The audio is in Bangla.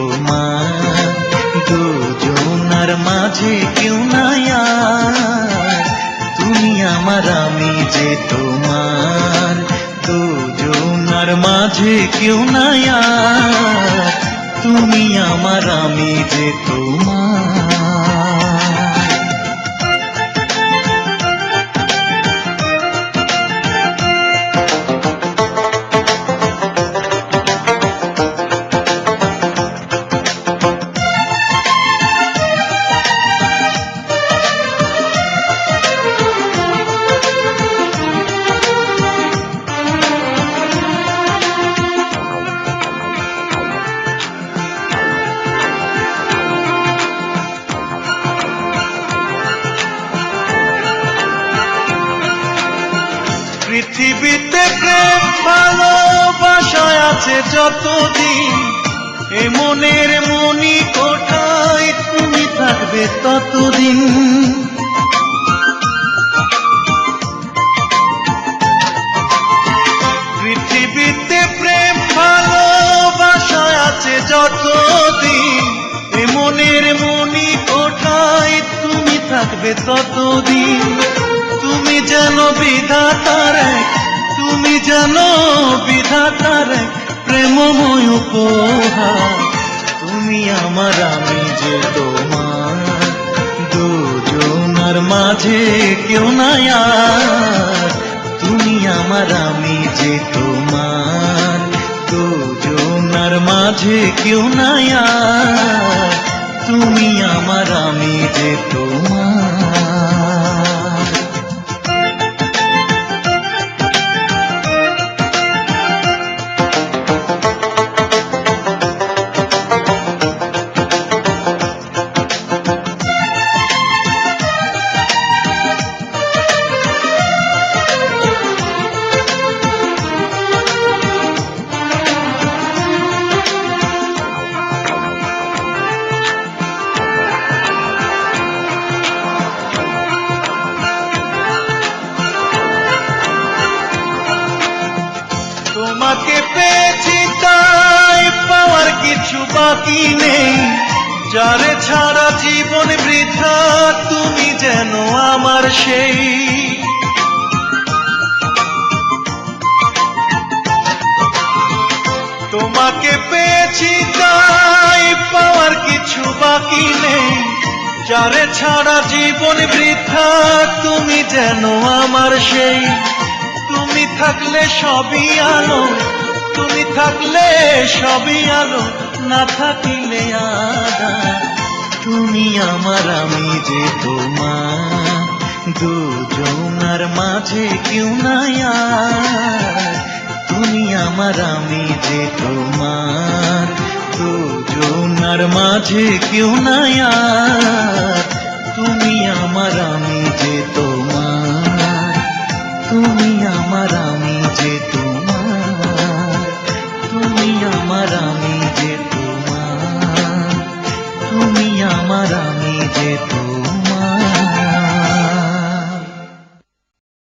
তোমার, দুজনার মাঝে কেউ নাই আর, তুমি আমার আমি যে তোমার, দুজনার মাঝে কেউ নাই আর, তুমি আমার আমি যে তোমার। পৃথিবীতে প্রেম ভালোবাসায় আছে যতদিন, এ মনের মনি কোঠায় তুমি থাকবে ততদিন। পৃথিবীতে প্রেম ভালোবাসায় আছে যতদিন, এ মনের মনি কোঠায় তুমি থাকবে ততদিন। তুমি যেন বিধাতার, তুমি যেন বিধাতার প্রেমময় উপহার, তুমি আমার আমি যে তোমার, দুজনার মাঝে কেউ নাই আর, তুমি আমার আমি যে তোমার, দুজনার মাঝে কেউ নাই আর, তুমি আমার আমি যে তোমার। তোমাকে পেয়েছি তাই পাওয়ার কিছু বাকি নেই, যারে ছাড়া জীবন বৃথা তুমি যেন আমার সেই। তোমাকে পেয়েছি তাই পাওয়ার কিছু বাকি নেই, যারে ছাড়া জীবন বৃথা তুমি যেন আমার সেই। তুমি থাকলে সবই আলো, তুমি থাকলে সবই আলো, না থাকিলে আঁধার, তুমি আমার আমি যে তোমার, দুজনার মাঝে কেউ নাই আর, তুমি আমার আমি যে তোমার, দুজনার মাঝে কেউ নাই আর, তুমি আমার আমি যে তোমার, তুমি আমার আমি যে তোমার, তুমি আমার আমি যে তোমার, তুমি আমার আমি যে তোমার।